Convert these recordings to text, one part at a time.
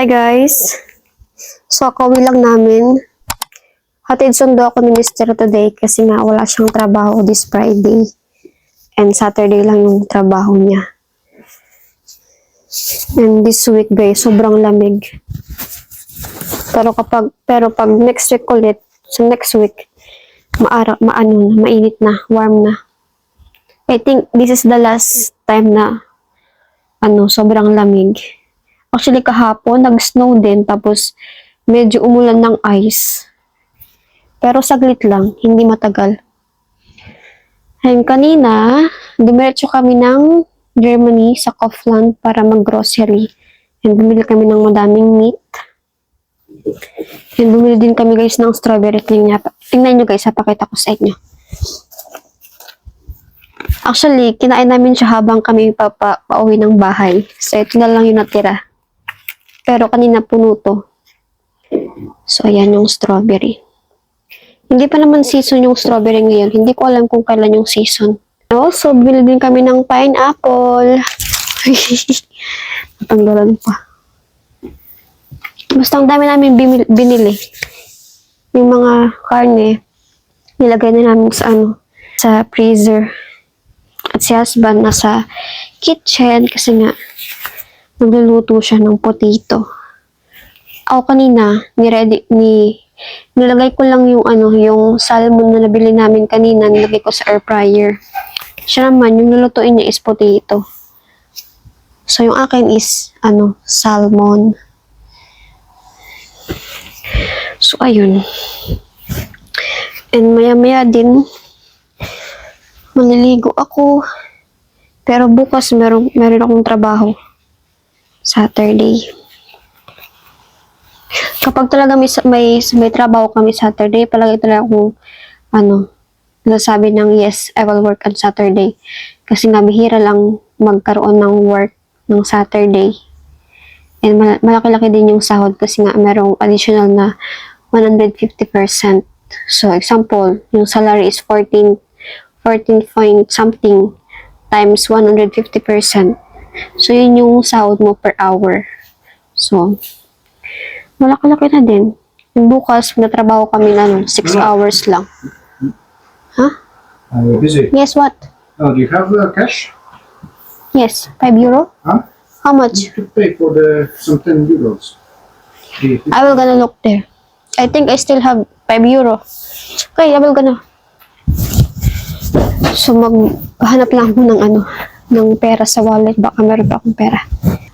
Hi guys. So, kauwi lang namin. Hatid sundo ako ni Mr. today kasi nga wala siyang trabaho this Friday. And Saturday lang yung trabaho niya. And this week guys, sobrang lamig. Pero pag next week ulit, so next week, mainit na, warm na. I think this is the last time na sobrang lamig. Actually, kahapon, nag-snow din, tapos medyo umulan ng ice. Pero saglit lang, hindi matagal. And kanina, dumiretso kami ng Germany sa Kaufland para mag-grocery. And bumili kami ng madaming meat. And bumili din kami guys ng strawberry. Tingnan nyo guys, papakita ko sa inyo. Actually, kinain namin siya habang kami pauwi ng bahay. So, ito na lang yung natira. Pero kanina puno to. So, ayan yung strawberry. Hindi pa naman season yung strawberry ngayon. Hindi ko alam kung kailan yung season. Also, bili din kami ng pineapple. Natanggalan pa. Basta ang dami namin binili. Yung mga karne, nilagay na namin sa freezer. At si husband nasa kitchen kasi nga nagluluto siya ng potato. Ako kanina, nilagay ko lang yung salmon na nabili namin kanina, nilagay ko sa air fryer. Siya naman, yung nilutuin niya is potato. So, yung akin is, salmon. So, ayun. And maya-maya din, maliligo ako. Pero bukas, meron akong trabaho. Saturday. Kapag talaga may trabaho kami Saturday, palagi talaga akong nasabi ng yes, I will work on Saturday. Kasi nga bihira lang magkaroon ng work ng Saturday. And malaki-laki din yung sahod kasi nga merong additional na 150%. So example, yung salary is 14 point something times 150%. So, yun yung sahod mo per hour. So, malaki-laki na din. Yung bukas, natrabaho kami na 6 hours lang. Huh? Are you busy? Yes, what? Oh, do you have cash? Yes, 5 euro? Huh? How much? To pay for some 10 euros. I will gonna look there. I think I still have 5 euro. Okay, I will gonna. So, maghanap lang ako ng pera sa wallet. Baka meron pa akong pera.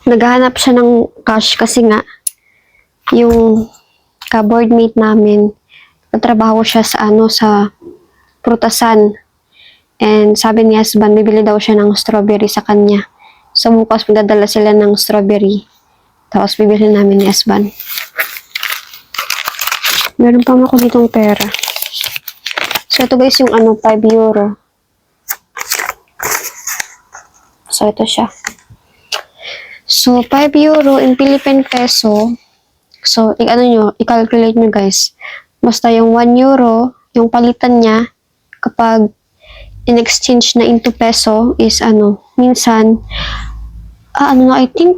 Naghahanap siya ng cash kasi nga yung ka-boardmate namin, natrabaho siya sa prutasan. And sabi ni husband, bibili daw siya ng strawberry sa kanya. So, bukas magdadala sila ng strawberry. Tapos, bibili namin ni husband. Meron pa ako ditong pera. So, ito guys yung 5 euro. So, ito siya. So, 5 euro in Philippine peso. So, i-calculate nyo guys. Basta yung 1 euro, yung palitan niya, kapag in-exchange na into peso is minsan, I think,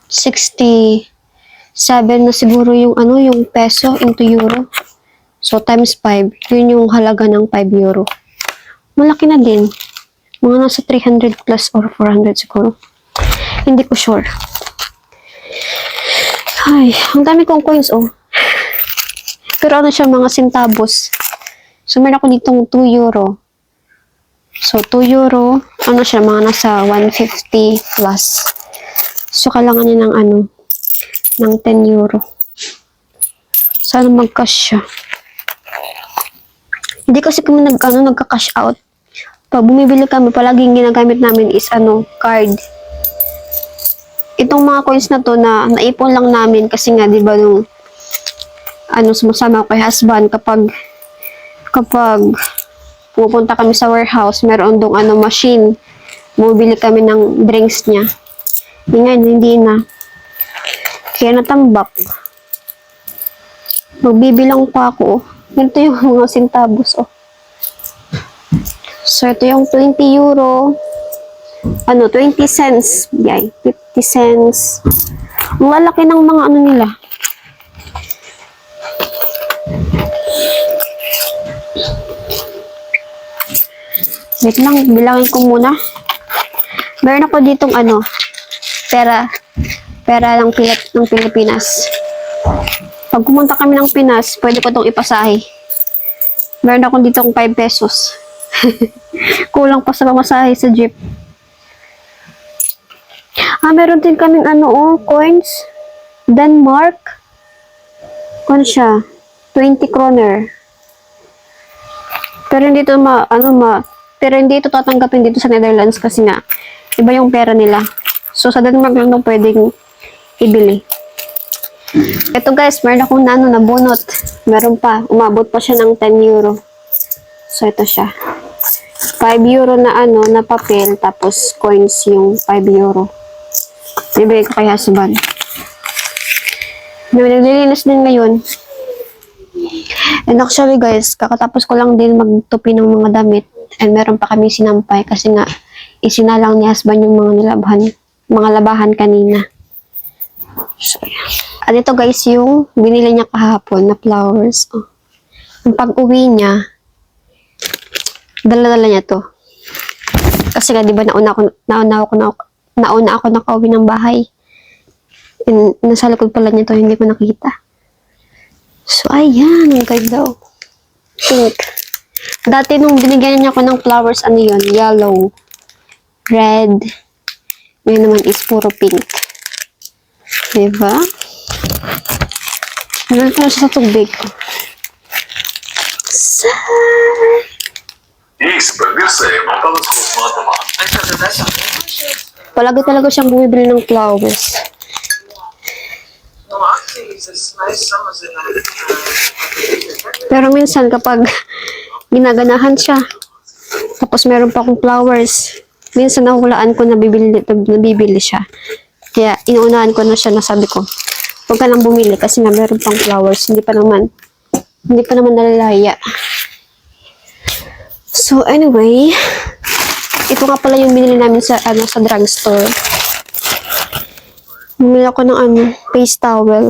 67 na siguro yung yung peso into euro. So, times 5, yun yung halaga ng 5 euro. Malaki na din. Mga nasa 300 plus or 400 siguro. Hindi ko sure. Ay, ang dami kong coins, oh. Pero siya, mga centavos. So, meron ako ditong 2 euro. So, 2 euro, siya, mga nasa 150 plus. So, kailangan niya ng 10 euro. Sana mag-cash siya. Hindi kasi kami nagka-cash out. Pag bumibili kami, palaging ginagamit namin is card. Itong mga coins na to na naipon lang namin kasi nga 'di ba nung sumasama ko kay husband kapag pupunta kami sa warehouse, meron dong machine. Bumibili kami ng drinks niya. Hindi na. Kaya natambak. Magbibilang pa ako. Ganito yung mga centavos, oh. So, ito yung 20 euro. 20 cents. Yay, 50 cents. Ang lalaki ng mga ano nila. Wait lang, bilangin ko muna. Meron ako ditong ano, pera ng Pilipinas. Pag pumunta kami ng Pinas, pwede ko itong ipasahe. Meron ako ditong 5 pesos. Kulang pa sa pamasahe sa jeep. Meron din kaming coins. Denmark. Kung siya, 20 kroner. Pero hindi ito pero hindi ito tatanggapin dito sa Netherlands kasi nga, iba yung pera nila. So, sa Denmark lang ito pwedeng ibili. Ito guys, meron akong nabunot. Meron pa. Umabot pa siya ng 10 euro. So, ito siya. 5 euro na papel, tapos coins yung 5 euro. Bibigay ko kay husband. Naglilinis din ngayon. And actually guys, kakatapos ko lang din magtupi ng mga damit. And meron pa kami sinampay kasi nga isinalang ni husband yung mga labahan kanina. So, yeah. Ito guys yung binili niya kahapon na flowers. Oh. Yung pag-uwi niya, dala-dala niya to. Kasi nga, di ba, nauna ako nakauwi ng bahay. And nasa likod pala niya to, hindi ko nakita. So, ayan, ang ganda. Pink. Dati nung binigyan niya ako ng flowers, yun? Yellow, red. Ngayon naman is puro pink. Diba? Meron pa siya sa tubig. Palagi talaga siyang bumibili ng flowers. Pero minsan kapag ginaganahan siya, tapos meron pa akong flowers, minsan nahulaan ko na nabibili siya. Kaya inuunahan ko na siya, nasabi ko, huwag ka nang bumili kasi nga meron pang flowers, hindi pa naman nalalaya. So anyway, ito nga pala yung binili namin sa drugstore. Bumili ako ng face towel.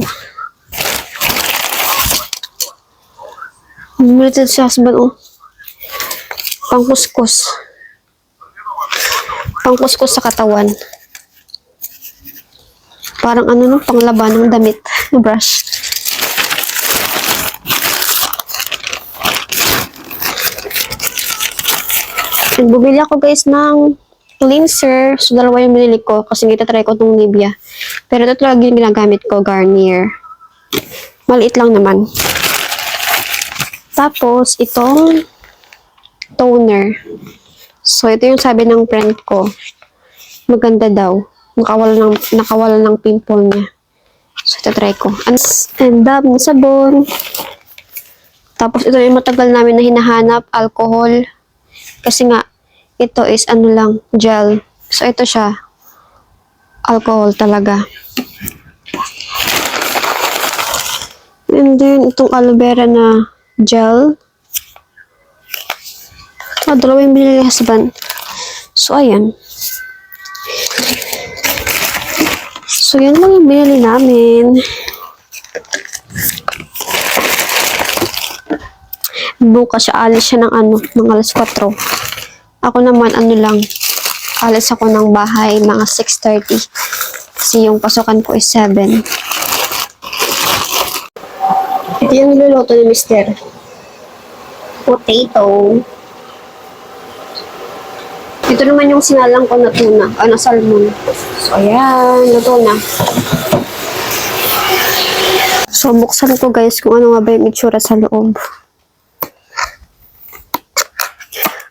Bumili ito sa husband, pangkuskus. Pangkuskus sa katawan. Parang panglaban ng damit. Brush. And bumili ako guys ng cleanser. So, dalawa yung binili ko kasi itatry ko itong Nivea. Pero ito talaga yung ginagamit ko, Garnier. Maliit lang naman. Tapos, itong toner. So, ito yung sabi ng friend ko. Maganda daw. Nakawala ng pimple niya. So, ito try ko. And dab na sabon. Tapos, ito yung matagal namin na hinahanap. Alcohol. Kasi nga, ito is gel. So, ito siya. Alcohol talaga. And then, itong aloe vera na gel. Dalawa yung binili ni husband. So, ayan. So, yan lang yung binili namin. Bukas siya, alis siya ng alas 4. Ako naman, alis ako ng bahay, mga 6:30. Kasi yung pasukan ko is 7. Ito yung niluluto ni Mr. Potato. Ito naman yung sinalang ko na tuna, salmon. So, ayan, luto na. So, buksan ko guys kung ano nga ba yung itsura sa loob.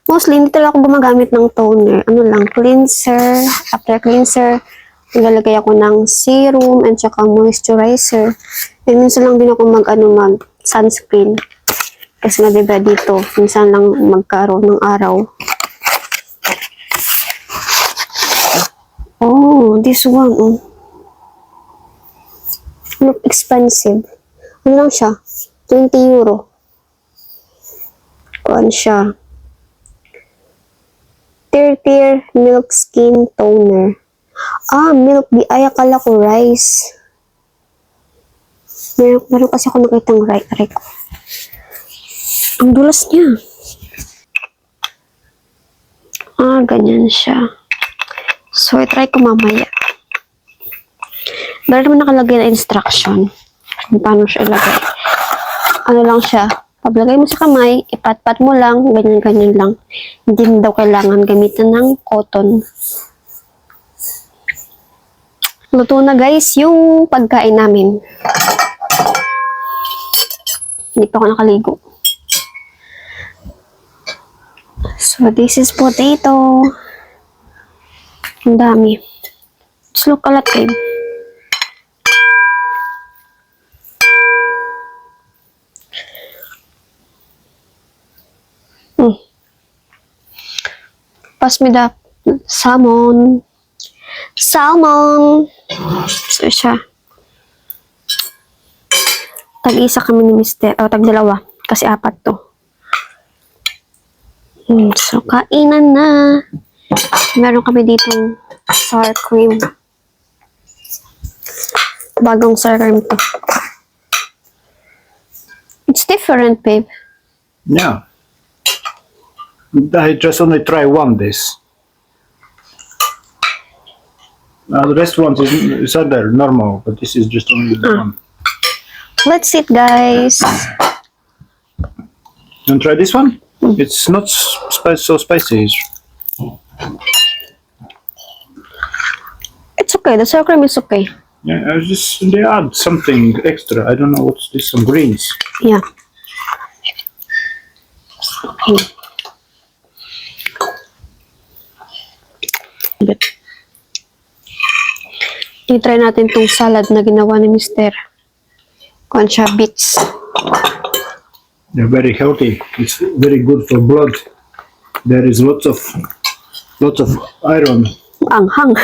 Mostly, hindi talaga ako gumagamit ng toner. Cleanser. After cleanser, nilalagay ako ng serum and saka moisturizer. And minsan lang din ako mag-sunscreen. Kasi nga diba dito, minsan lang magkaroon ng araw. Oh, this one, look expensive. Ano lang siya? 20 euro. Kuan siya. Tier Milk Skin Toner. Milk. Ay, akala ko rice. Meron kasi ako nakitang right ko. Ang dulas niya. Ganyan siya. So, i-try ko mamaya. Meron naman nakalagay na instruction kung paano siya ilagay. Ano lang siya, paglagay mo sa kamay, ipat-pat mo lang, ganyan-ganyan lang. Hindi mo daw kailangan gamitan ng cotton. Luto na guys yung pagkain namin. Hindi pa ako nakaligo. So, this is potato. Ang dami. Let's look a lot, babe. Pass me the salmon. Salmon! So, siya. Tag-isa kami ni Mister. O, tag-dalawa. Kasi 4 to. So, kainan na. Meron kami ditong sour cream. Bagong sour cream to. It's different, babe. Yeah. I just only try one this. The restaurant is other normal, but this is just only one. Let's eat, guys. You want to try this one? It's not so spicy. It's okay. The sour cream is okay. Yeah, they add something extra. I don't know what's this. Some greens. Yeah. Okay. I-try natin tong salad na ginawa ni Mister. Kuhan siya, beets. They're very healthy. It's very good for blood. There is lots of iron. Anghang.